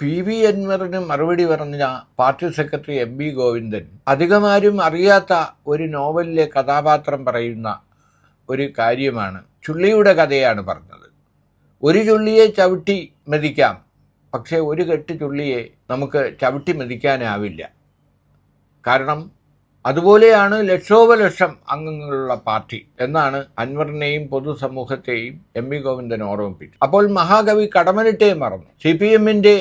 PV. അൻവറിന് മറുപടി പറഞ്ഞ പാർട്ടി സെക്രട്ടറി എം.വി. ഗോവിന്ദൻ അധികമാരും അറിയാത്ത ഒരു നോവലിലെ കഥാപാത്രം പറയുന്ന ഒരു കാര്യമാണ്. ചുള്ളിയുടെ കഥയാണ് പറഞ്ഞത്. ഒരു ചുള്ളിയെ ചവിട്ടി മെതിക്കാം, പക്ഷേ ഒരു കെട്ട് ചുള്ളിയെ നമുക്ക് ചവിട്ടി മെതിക്കാനാവില്ല. കാരണം അതുപോലെയാണ് ലക്ഷോപലക്ഷം അംഗങ്ങളുള്ള പാർട്ടി എന്നാണ് അൻവറിനെയും പൊതുസമൂഹത്തെയും എം.വി. ഗോവിന്ദൻ ഓർമ്മിപ്പിച്ചു. അപ്പോൾ മഹാകവി കടമ്മനിട്ടയെ മറന്നു. CPM-ന്റെ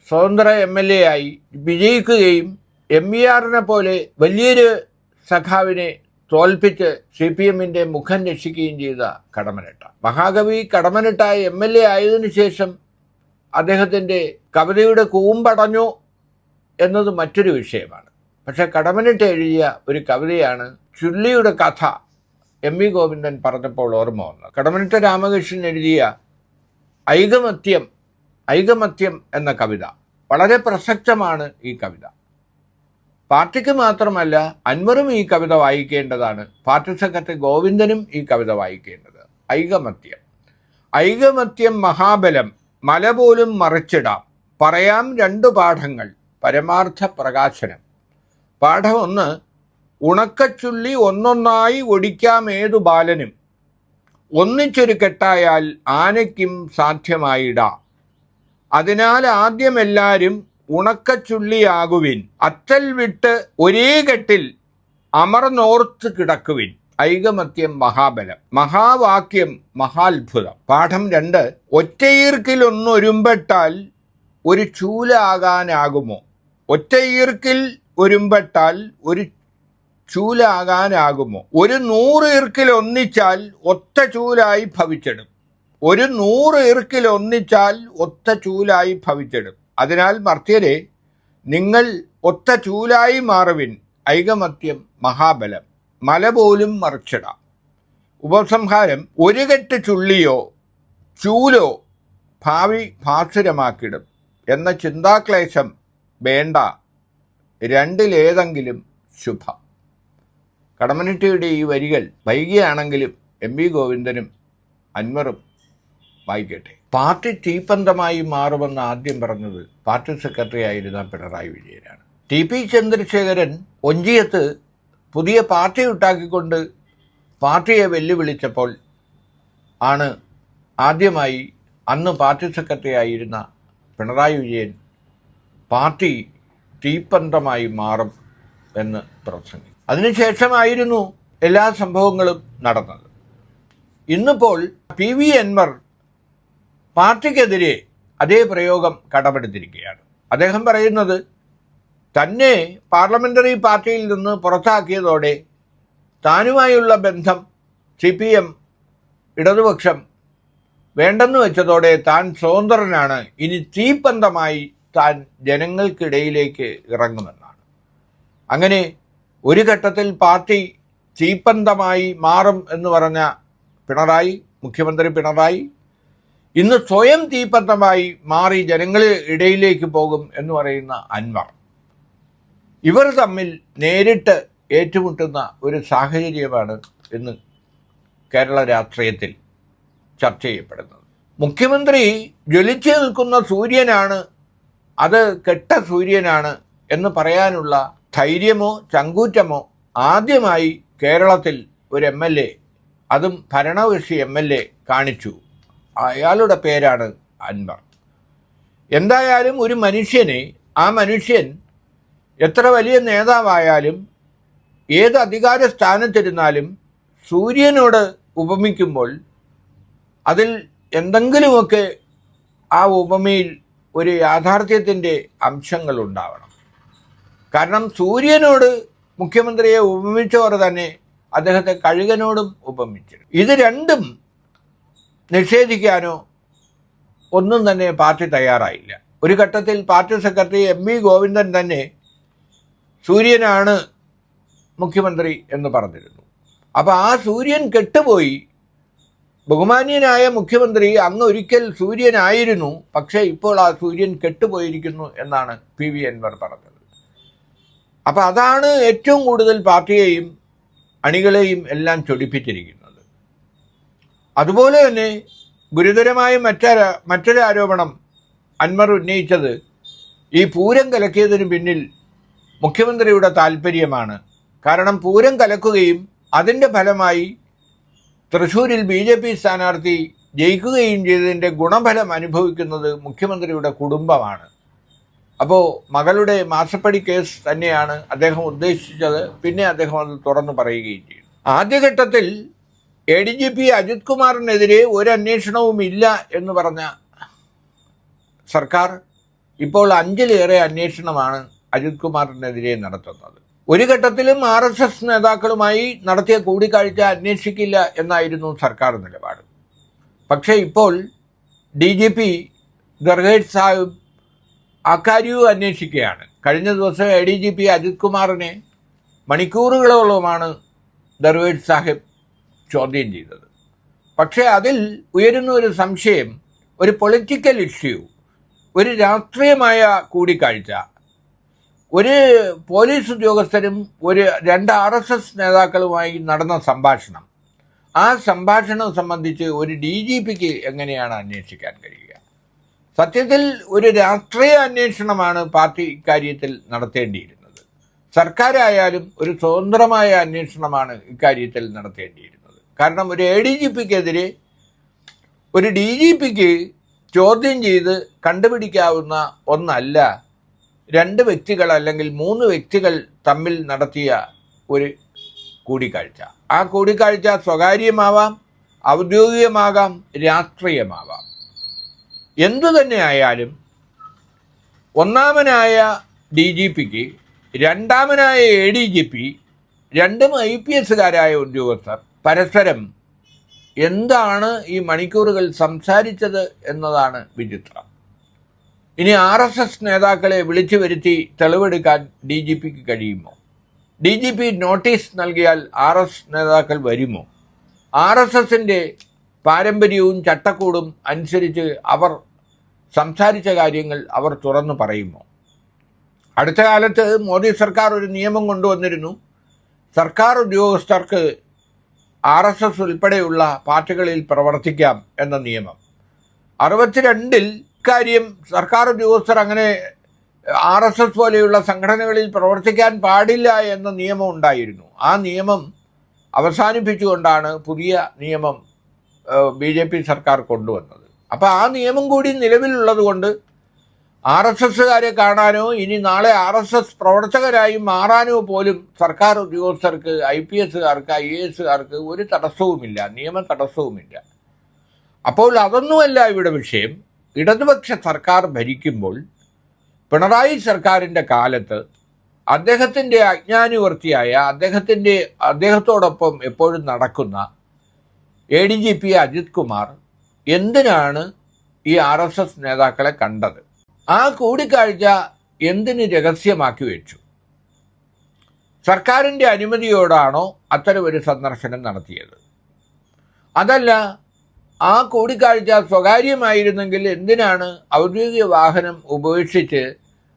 സ്വതന്ത്ര MLA ആയി വിജയിക്കുകയും MVR-നെ പോലെ വലിയൊരു സഖാവിനെ തോൽപ്പിച്ച് CPM-ന്റെ മുഖം രക്ഷിക്കുകയും ചെയ്ത കടമ്മനിട്ട. മഹാകവി കടമ്മനിട്ട MLA ആയതിനു ശേഷം അദ്ദേഹത്തിൻ്റെ കവിതയുടെ കൂമ്പടഞ്ഞു എന്നത് മറ്റൊരു വിഷയമാണ്. പക്ഷെ കടമ്മനിട്ട എഴുതിയ ഒരു കവിതയാണ് ചുള്ളിയുടെ കഥ എം.വി. ഗോവിന്ദൻ പറഞ്ഞപ്പോൾ ഓർമ്മ വന്നത്. കടമ്മനിട്ട രാമകൃഷ്ണൻ എഴുതിയ ഐകമത്യം എന്ന കവിത വളരെ പ്രസക്തമാണ്. ഈ കവിത പാർട്ടിക്ക് മാത്രമല്ല, അൻവറും ഈ കവിത വായിക്കേണ്ടതാണ്. പാർട്ടി സെക്രട്ടറി ഗോവിന്ദനും ഈ കവിത വായിക്കേണ്ടത്. ഐകമത്യം മഹാബലം, മല പോലും മറിച്ചിടാം, പറയാം രണ്ടു പാഠങ്ങൾ, പരമാർത്ഥ പ്രകാശനം. പാഠം 1, ഉണക്കച്ചുള്ളി ഒന്നൊന്നായി ഒടിക്കാമേതു ബാലനും, ഒന്നിച്ചൊരു കെട്ടായാൽ ആനയ്ക്കും സാധ്യമായിടാം. അതിനാൽ ആദ്യമെല്ലാരും ഉണക്കച്ചുള്ളിയാകുവിൻ, അറ്റൽ വിട്ട് ഒരേ കെട്ടിൽ അമർന്നോർത്ത് കിടക്കുവിൻ. ഐകമത്യം മഹാബലം, മഹാവാക്യം മഹാത്ഭുതം. പാഠം 2, ഒറ്റയീർക്കിലൊന്നൊരുമ്പെട്ടാൽ ഒരു ചൂലാകാനാകുമോ? ഒറ്റയീർക്കിൽ ഒരുമ്പെട്ടാൽ ഒരു ചൂലാകാനാകുമോ? ഒരു 100 ഈർക്കിൽ ഒന്നിച്ചാൽ ഒറ്റ ചൂലായി ഭവിച്ചിടും. ഒരു 100 ഈർക്കിൽ ഒന്നിച്ചാൽ ഒറ്റ ചൂലായി ഭവിച്ചിടും. അതിനാൽ മർത്യരെ, നിങ്ങൾ ഒറ്റ ചൂലായി മാറുവിൻ. ഐകമത്യം മഹാബലം, മല പോലും മറിച്ചിടാം. ഉപസംഹാരം: ഒരു കെട്ട് ചുള്ളിയോ ചൂലോ ഭാവി ഭാസുരമാക്കിടും എന്ന ചിന്താക്ലേശം വേണ്ട, രണ്ടിലേതെങ്കിലും ശുഭം. കടമ്മനിട്ടയുടെ ഈ വരികൾ വൈകിയാണെങ്കിലും എം.വി. ഗോവിന്ദനും അൻവറും വായിക്കട്ടെ. പാർട്ടി തീപ്പന്തമായി മാറുമെന്ന് ആദ്യം പറഞ്ഞത് പാർട്ടി സെക്രട്ടറി ആയിരുന്ന പിണറായി വിജയനാണ്. T.P. ചന്ദ്രശേഖരൻ ഒഞ്ചിയത്ത് പുതിയ പാർട്ടി ഉണ്ടാക്കിക്കൊണ്ട് പാർട്ടിയെ വെല്ലുവിളിച്ചപ്പോൾ ആണ് ആദ്യമായി അന്ന് പാർട്ടി സെക്രട്ടറി ആയിരുന്ന പിണറായി വിജയൻ പാർട്ടി തീപ്പന്തമായി മാറും എന്ന് പ്രസംഗിച്ചു. അതിനുശേഷമായിരുന്നു എല്ലാ സംഭവങ്ങളും നടന്നത്. ഇന്നിപ്പോൾ പി.വി. അൻവർ പാർട്ടിക്കെതിരെ അതേ പ്രയോഗം കടമെടുത്തിരിക്കുകയാണ്. അദ്ദേഹം പറയുന്നത് തന്നെ പാർലമെൻ്ററി പാർട്ടിയിൽ നിന്ന് പുറത്താക്കിയതോടെ താനുമായുള്ള ബന്ധം CPM ഇടതുപക്ഷം വേണ്ടെന്ന് വെച്ചതോടെ താൻ സ്വതന്ത്രനാണ്, ഇനി തീപ്പന്തമായി താൻ ജനങ്ങൾക്കിടയിലേക്ക് ഇറങ്ങുമെന്നാണ്. അങ്ങനെ ഒരു ഘട്ടത്തിൽ പാർട്ടി തീപ്പന്തമായി മാറും എന്ന് പറഞ്ഞ മുഖ്യമന്ത്രി പിണറായി ഇന്ന് സ്വയം തീപ്പന്തമായി മാറി ജനങ്ങളുടെ ഇടയിലേക്ക് പോകും എന്ന് പറയുന്ന അൻവർ, ഇവർ തമ്മിൽ നേരിട്ട് ഏറ്റുമുട്ടുന്ന ഒരു സാഹചര്യമാണ് ഇന്ന് കേരള രാഷ്ട്രീയത്തിൽ ചർച്ച ചെയ്യപ്പെടുന്നത്. മുഖ്യമന്ത്രി ജ്വലിച്ചു നിൽക്കുന്ന സൂര്യനാണ്, അത് കെട്ട സൂര്യനാണ് എന്ന് പറയാനുള്ള ധൈര്യമോ ചങ്കൂറ്റമോ ആദ്യമായി കേരളത്തിൽ ഒരു MLA, അതും ഭരണകക്ഷി MLA കാണിച്ചു. അയാളുടെ പേരാണ് അൻവർ. എന്തായാലും ഒരു മനുഷ്യനെ, ആ മനുഷ്യൻ എത്ര വലിയ നേതാവായാലും ഏത് അധികാര സ്ഥാനത്തിരുന്നാലും സൂര്യനോട് ഉപമിക്കുമ്പോൾ അതിൽ എന്തെങ്കിലുമൊക്കെ ആ ഉപമയിൽ ഒരു യാഥാർത്ഥ്യത്തിൻ്റെ അംശങ്ങളുണ്ടാവണം. കാരണം സൂര്യനോട് മുഖ്യമന്ത്രിയെ ഉപമിച്ചവർ തന്നെ അദ്ദേഹത്തെ കഴുകനോടും ഉപമിച്ചിരുന്നു. ഇത് രണ്ടും നിഷേധിക്കാനോ ഒന്നും തന്നെ പാർട്ടി തയ്യാറായില്ല. ഒരു ഘട്ടത്തിൽ പാർട്ടി സെക്രട്ടറി എം.വി. ഗോവിന്ദൻ തന്നെ സൂര്യനാണ് മുഖ്യമന്ത്രി എന്ന് പറഞ്ഞിരുന്നു. അപ്പോൾ ആ സൂര്യൻ കെട്ടുപോയി. ബഹുമാന്യനായ മുഖ്യമന്ത്രി അങ്ങ് ഒരിക്കൽ സൂര്യനായിരുന്നു, പക്ഷേ ഇപ്പോൾ ആ സൂര്യൻ കെട്ടുപോയിരിക്കുന്നു എന്നാണ് പി.വി. അൻവർ പറഞ്ഞത്. അപ്പോൾ അതാണ് ഏറ്റവും കൂടുതൽ പാർട്ടിയെയും അണികളെയും എല്ലാം ചൊടിപ്പിച്ചിരിക്കുന്നത്. അതുപോലെ തന്നെ ഗുരുതരമായ മറ്റൊരു ആരോപണം അൻവർ ഉന്നയിച്ചത് ഈ പൂരം കലക്കിയതിന് പിന്നിൽ മുഖ്യമന്ത്രിയുടെ താല്പര്യമാണ്. കാരണം പൂരം കലക്കുകയും അതിൻ്റെ ഫലമായി തൃശ്ശൂരിൽ BJP സ്ഥാനാർത്ഥി ജയിക്കുകയും ചെയ്തതിൻ്റെ ഗുണഫലം അനുഭവിക്കുന്നത് മുഖ്യമന്ത്രിയുടെ കുടുംബമാണ്. അപ്പോൾ മകളുടെ മാസപ്പടി കേസ് തന്നെയാണ് അദ്ദേഹം ഉദ്ദേശിച്ചത്. പിന്നെ അദ്ദേഹം അത് തുറന്നു പറയുകയും ചെയ്തു. ആദ്യഘട്ടത്തിൽ ADGP അജിത് കുമാറിനെതിരെ ഒരു അന്വേഷണവും ഇല്ല എന്ന് പറഞ്ഞ സർക്കാർ ഇപ്പോൾ 5-ലേറെ അന്വേഷണമാണ് അജിത് കുമാറിനെതിരെ നടത്തുന്നത്. ഒരു ഘട്ടത്തിലും RSS നേതാക്കളുമായി നടത്തിയ കൂടിക്കാഴ്ച അന്വേഷിക്കില്ല എന്നായിരുന്നു സർക്കാർ നിലപാട്. പക്ഷേ ഇപ്പോൾ DGP ദർഹേഷ് സാഹിബ് അക്കാര്യവും അന്വേഷിക്കുകയാണ്. കഴിഞ്ഞ ദിവസം ADGP അജിത് കുമാറിനെ മണിക്കൂറുകളോളമാണ് ദർവേഷ് സാഹിബ് ചോദ്യം ചെയ്തത്. പക്ഷേ അതിൽ ഉയരുന്ന ഒരു സംശയം, ഒരു പൊളിറ്റിക്കൽ ഇഷ്യൂ, ഒരു രാഷ്ട്രീയമായ കൂടിക്കാഴ്ച, ഒരു പോലീസ് ഉദ്യോഗസ്ഥരും 2 RSS നേതാക്കളുമായി നടന്ന സംഭാഷണം, ആ സംഭാഷണം സംബന്ധിച്ച് ഒരു DGPക്ക് എങ്ങനെയാണ് അന്വേഷിക്കാൻ കഴിയുക? സത്യത്തിൽ ഒരു രാഷ്ട്രീയ അന്വേഷണമാണ് പാർട്ടി ഇക്കാര്യത്തിൽ നടത്തേണ്ടിയിരുന്നത്. സർക്കാരായാലും ഒരു സ്വതന്ത്രമായ അന്വേഷണമാണ് ഇക്കാര്യത്തിൽ നടത്തേണ്ടിയിരുന്നത്. കാരണം ഒരു ADGPക്കെതിരെ ഒരു DGPക്ക് ചോദ്യം ചെയ്ത് കണ്ടുപിടിക്കാവുന്ന ഒന്നല്ല 2 വ്യക്തികൾ അല്ലെങ്കിൽ 3 വ്യക്തികൾ തമ്മിൽ നടത്തിയ ഒരു കൂടിക്കാഴ്ച. ആ കൂടിക്കാഴ്ച സ്വകാര്യമാവാം, ഔദ്യോഗികമാകാം, രാഷ്ട്രീയമാവാം. എന്തു തന്നെ ആയാലും ഒന്നാമനായ DGPക്ക് രണ്ടാമനായ ADGP, 2 IPSകാരായ ഉദ്യോഗസ്ഥർ പരസ്പരം എന്താണ് ഈ മണിക്കൂറുകൾ സംസാരിച്ചത് എന്നതാണ് വിചിത്രം. ഇനി RSS നേതാക്കളെ വിളിച്ചു വരുത്തി തെളിവെടുക്കാൻ DGPക്ക് കഴിയുമോ? DGP നോട്ടീസ് നൽകിയാൽ RSS നേതാക്കൾ വരുമോ? RSSൻ്റെ പാരമ്പര്യവും ചട്ടക്കൂടും അനുസരിച്ച് അവർ സംസാരിച്ച കാര്യങ്ങൾ അവർ തുറന്നു പറയുമോ? അടുത്ത കാലത്ത് മോദി സർക്കാർ ഒരു നിയമം കൊണ്ടുവന്നിരുന്നു. സർക്കാർ ഉദ്യോഗസ്ഥർക്ക് RSS ഉൾപ്പെടെയുള്ള പാർട്ടികളിൽ പ്രവർത്തിക്കാം എന്ന നിയമം. 62-ൽ ഇക്കാര്യം സർക്കാർ ഉദ്യോഗസ്ഥർ അങ്ങനെ RSS പോലെയുള്ള സംഘടനകളിൽ പ്രവർത്തിക്കാൻ പാടില്ല എന്ന നിയമം ഉണ്ടായിരുന്നു. ആ നിയമം അവസാനിപ്പിച്ചുകൊണ്ടാണ് പുതിയ നിയമം BJP സർക്കാർ കൊണ്ടുവന്നത്. അപ്പോൾ ആ നിയമം കൂടി നിലവിലുള്ളത് കൊണ്ട് RSSകാരെ കാണാനോ ഇനി നാളെ RSS പ്രവർത്തകരായി മാറാനോ പോലും സർക്കാർ ഉദ്യോഗസ്ഥർക്ക്, IPSകാർക്ക്, IASകാർക്ക് ഒരു തടസ്സവുമില്ല, നിയമ തടസ്സവുമില്ല. അപ്പോൾ അതൊന്നുമല്ല ഇവിടെ വിഷയം. ഇടതുപക്ഷ സർക്കാർ ഭരിക്കുമ്പോൾ പിണറായി സർക്കാരിൻ്റെ കാലത്ത് അദ്ദേഹത്തിൻ്റെ അജ്ഞാനുവർത്തിയായ അദ്ദേഹത്തോടൊപ്പം എപ്പോഴും നടക്കുന്ന ADGP അജിത് കുമാർ എന്തിനാണ് ഈ RSS നേതാക്കളെ കണ്ടത്? ആ കൂടിക്കാഴ്ച എന്തിന് രഹസ്യമാക്കി വെച്ചു? സർക്കാരിൻ്റെ അനുമതിയോടാണോ അത്തരമൊരു സന്ദർശനം നടത്തിയത്? അതല്ല, ആ കൂടിക്കാഴ്ച സ്വകാര്യമായിരുന്നെങ്കിൽ എന്തിനാണ് ഔദ്യോഗിക വാഹനം ഉപേക്ഷിച്ച്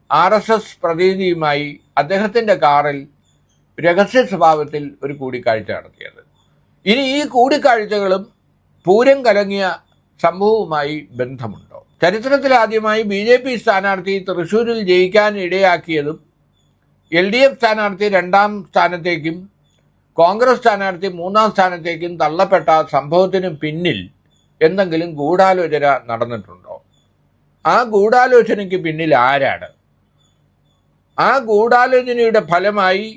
RSS പ്രതിനിധിയുമായി അദ്ദേഹത്തിൻ്റെ കാറിൽ രഹസ്യ സ്വഭാവത്തിൽ ഒരു കൂടിക്കാഴ്ച നടത്തിയത്? ഇനി ഈ കൂടിക്കാഴ്ചകളും പൂരം കലങ്ങിയ സംഭവവുമായി ബന്ധമുണ്ടോ? ചരിത്രത്തിലാദ്യമായി BJP സ്ഥാനാർത്ഥി തൃശ്ശൂരിൽ ജയിക്കാൻ ഇടയാക്കിയതും LDF സ്ഥാനാർത്ഥി 2ാം സ്ഥാനത്തേക്കും കോൺഗ്രസ് സ്ഥാനാർത്ഥി 3ാം സ്ഥാനത്തേക്കും തള്ളപ്പെട്ട സംഭവത്തിന് പിന്നിൽ എന്തെങ്കിലും ഗൂഢാലോചന നടന്നിട്ടുണ്ടോ? ആ ഗൂഢാലോചനയ്ക്ക് പിന്നിൽ ആരാണ്? ആ ഗൂഢാലോചനയുടെ ഫലമായി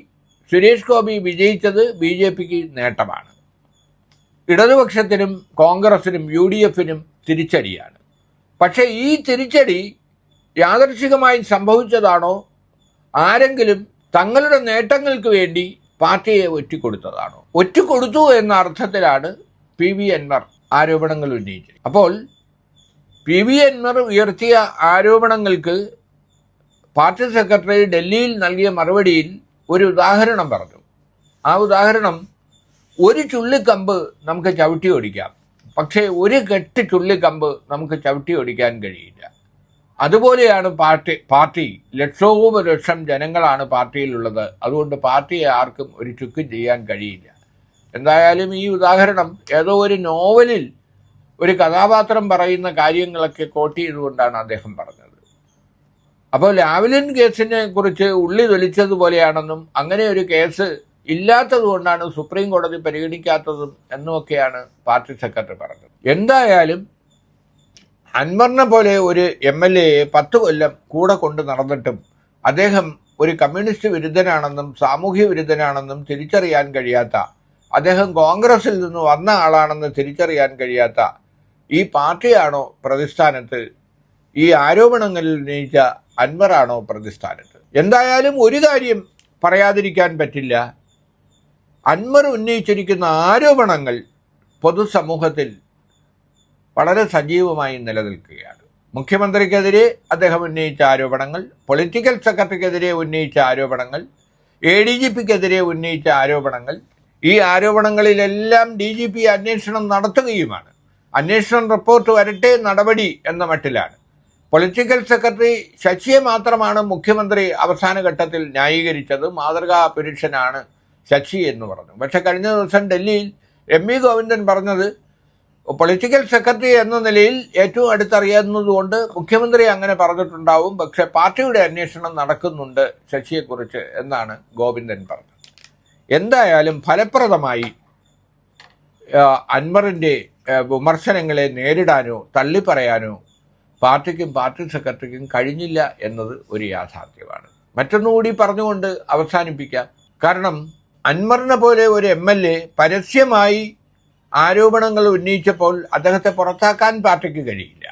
സുരേഷ് ഗോപി വിജയിച്ചത് BJPക്ക് നേട്ടമാണ്. ഇടതുപക്ഷത്തിനും കോൺഗ്രസിനും UDFനും തിരിച്ചടിയാണ്. പക്ഷേ ഈ തിരിച്ചടി യാദൃച്ഛികമായി സംഭവിച്ചതാണോ, ആരെങ്കിലും തങ്ങളുടെ നേട്ടങ്ങൾക്ക് വേണ്ടി പാർട്ടിയെ ഒറ്റിക്കൊടുത്തതാണോ? ഒറ്റിക്കൊടുത്തു എന്ന അർത്ഥത്തിലാണ് PV അൻവർ ആരോപണങ്ങൾ ഉന്നയിച്ചത്. അപ്പോൾ PV അൻവർ ഉയർത്തിയ ആരോപണങ്ങൾക്ക് പാർട്ടി സെക്രട്ടറി ഡൽഹിയിൽ നൽകിയ മറുപടിയിൽ ഒരു ഉദാഹരണം പറഞ്ഞു. ആ ഉദാഹരണം, ഒരു ചുള്ളിക്കമ്പ് നമുക്ക് ചവിട്ടി ഓടിക്കാം, പക്ഷേ ഒരു കെട്ട് ചുള്ളിക്കമ്പ് നമുക്ക് ചവിട്ടി ഓടിക്കാൻ കഴിയില്ല. അതുപോലെയാണ് പാർട്ടി ലക്ഷോപലക്ഷം ജനങ്ങളാണ് പാർട്ടിയിലുള്ളത്. അതുകൊണ്ട് പാർട്ടിയെ ആർക്കും ഒരു ചുക്കും ചെയ്യാൻ കഴിയില്ല. എന്തായാലും ഈ ഉദാഹരണം ഏതോ ഒരു നോവലിൽ ഒരു കഥാപാത്രം പറയുന്ന കാര്യങ്ങളൊക്കെ കോട്ട് ചെയ്തുകൊണ്ടാണ് അദ്ദേഹം പറഞ്ഞത്. അപ്പോൾ ലാവ്ലിൻ കേസിനെ കുറിച്ച് ഉള്ളി തൊലിച്ചതുപോലെയാണെന്നും അങ്ങനെ ഒരു കേസ് ഇല്ലാത്തത് കൊണ്ടാണ് സുപ്രീം കോടതി പരിഗണിക്കാത്തതും എന്നുമൊക്കെയാണ് പാർട്ടി സെക്രട്ടറി പറഞ്ഞത്. എന്തായാലും അൻവറിനെ പോലെ ഒരു MLA-യെ 10 കൊല്ലം കൂടെ കൊണ്ട് നടന്നിട്ടും അദ്ദേഹം ഒരു കമ്മ്യൂണിസ്റ്റ് വിരുദ്ധനാണെന്നും സാമൂഹ്യ വിരുദ്ധനാണെന്നും തിരിച്ചറിയാൻ കഴിയാത്ത, അദ്ദേഹം കോൺഗ്രസിൽ നിന്ന് വന്ന ആളാണെന്ന് തിരിച്ചറിയാൻ കഴിയാത്ത ഈ പാർട്ടിയാണോ പ്രതിസ്ഥാനത്ത്? ഈ ആരോപണങ്ങളിൽ ഉന്നയിച്ച അൻവറാണോ പ്രതിസ്ഥാനത്ത്? എന്തായാലും ഒരു കാര്യം പറയാതിരിക്കാൻ പറ്റില്ല, അൻവർ ഉന്നയിച്ചിരിക്കുന്ന ആരോപണങ്ങൾ പൊതുസമൂഹത്തിൽ വളരെ സജീവമായി നിലനിൽക്കുകയാണ്. മുഖ്യമന്ത്രിക്കെതിരെ അദ്ദേഹം ഉന്നയിച്ച ആരോപണങ്ങൾ, പൊളിറ്റിക്കൽ സെക്രട്ടറിക്കെതിരെ ഉന്നയിച്ച ആരോപണങ്ങൾ, ADGP-ക്കെതിരെ ഉന്നയിച്ച ആരോപണങ്ങൾ, ഈ ആരോപണങ്ങളിലെല്ലാം DGP അന്വേഷണം നടത്തുകയുമാണ്. അന്വേഷണം റിപ്പോർട്ട് വരട്ടെ, നടപടി എന്ന മട്ടിലാണ്. പൊളിറ്റിക്കൽ സെക്രട്ടറി ശശിയെ മാത്രമാണ് മുഖ്യമന്ത്രി അവസാന ഘട്ടത്തിൽ ന്യായീകരിച്ചത്. മാതൃകാ പുരുഷനാണ് ശശി എന്ന് പറഞ്ഞു. പക്ഷെ കഴിഞ്ഞ ദിവസം ഡൽഹിയിൽ MV ഗോവിന്ദൻ പറഞ്ഞത് പൊളിറ്റിക്കൽ സെക്രട്ടറി എന്ന നിലയിൽ ഏറ്റവും അടുത്തറിയാവുന്നതുകൊണ്ട് മുഖ്യമന്ത്രി അങ്ങനെ പറഞ്ഞിട്ടുണ്ടാവും, പക്ഷെ പാർട്ടിയുടെ അന്വേഷണം നടക്കുന്നുണ്ട് ശശിയെക്കുറിച്ച് എന്നാണ് ഗോവിന്ദൻ പറഞ്ഞത്. എന്തായാലും ഫലപ്രദമായി അൻവറിൻ്റെ വിമർശനങ്ങളെ നേരിടാനോ തള്ളിപ്പറയാനോ പാർട്ടിക്കും പാർട്ടി സെക്രട്ടറിക്കും കഴിഞ്ഞില്ല എന്നത് ഒരു യാഥാർത്ഥ്യമാണ്. മറ്റൊന്നുകൂടി പറഞ്ഞുകൊണ്ട് അവസാനിപ്പിക്കാം. കാരണം അൻവറിനെ പോലെ ഒരു MLA പരസ്യമായി ആരോപണങ്ങൾ ഉന്നയിച്ചപ്പോൾ അദ്ദേഹത്തെ പുറത്താക്കാൻ പാർട്ടിക്ക് കഴിയില്ല.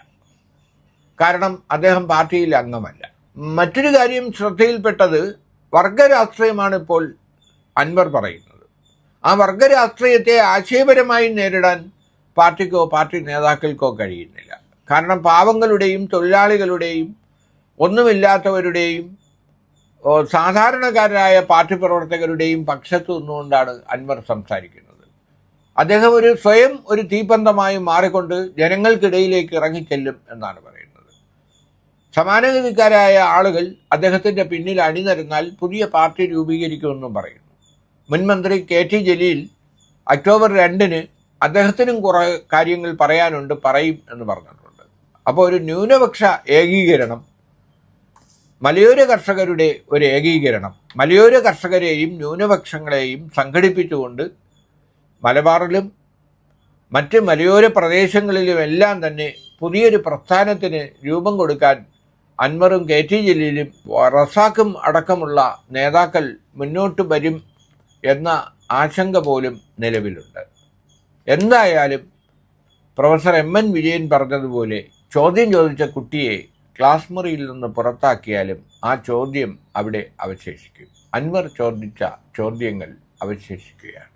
കാരണം അദ്ദേഹം പാർട്ടിയിൽ അംഗമല്ല. മറ്റൊരു കാര്യം ശ്രദ്ധയിൽപ്പെട്ടത്, വർഗരാഷ്ട്രീയമാണ് ഇപ്പോൾ അൻവർ പറയുന്നത്. ആ വർഗരാഷ്ട്രീയത്തെ ആശയപരമായി നേരിടാൻ പാർട്ടിക്കോ പാർട്ടി നേതാക്കൾക്കോ കഴിയുന്നില്ല. കാരണം പാവങ്ങളുടെയും തൊഴിലാളികളുടെയും ഒന്നുമില്ലാത്തവരുടെയും സാധാരണക്കാരായ പാർട്ടി പ്രവർത്തകരുടെയും പക്ഷത്തു നിന്നുകൊണ്ടാണ് അൻവർ സംസാരിക്കുന്നത്. അദ്ദേഹം സ്വയം ഒരു തീപ്പന്തമായി മാറിക്കൊണ്ട് ജനങ്ങൾക്കിടയിലേക്ക് ഇറങ്ങിച്ചെല്ലും എന്നാണ് പറയുന്നത്. സമാനഗതിക്കാരായ ആളുകൾ അദ്ദേഹത്തിൻ്റെ പിന്നിൽ അണിനിരന്നാൽ പുതിയ പാർട്ടി രൂപീകരിക്കുമെന്നും പറയുന്നു. മുൻ മന്ത്രി KT ജലീൽ ഒക്ടോബർ 2-ന് അദ്ദേഹത്തിനും കുറേ കാര്യങ്ങൾ പറയാനുണ്ട്, പറയും എന്ന് പറഞ്ഞിട്ടുണ്ട്. അപ്പോൾ ഒരു ന്യൂനപക്ഷ ഏകീകരണം, മലയോര കർഷകരുടെ ഒരു ഏകീകരണം, മലയോര കർഷകരെയും ന്യൂനപക്ഷങ്ങളെയും സംഘടിപ്പിച്ചുകൊണ്ട് മലബാറിലും മറ്റ് മലയോര പ്രദേശങ്ങളിലുമെല്ലാം തന്നെ പുതിയൊരു പ്രസ്ഥാനത്തിന് രൂപം കൊടുക്കാൻ അൻവറും KT ജലീലും റസാഖും അടക്കമുള്ള നേതാക്കൾ മുന്നോട്ട് വരും എന്ന ആശങ്ക പോലും നിലവിലുണ്ട്. എന്തായാലും പ്രൊഫസർ MN വിജയൻ പറഞ്ഞതുപോലെ ചോദ്യം ചോദിച്ച കുട്ടിയെ ക്ലാസ് മുറിയിൽ നിന്ന് പുറത്താക്കിയാലും ആ ചോദ്യം അവിടെ അവശേഷിക്കും. അൻവർ ചോദിച്ച ചോദ്യങ്ങൾ അവശേഷിക്കുകയാണ്.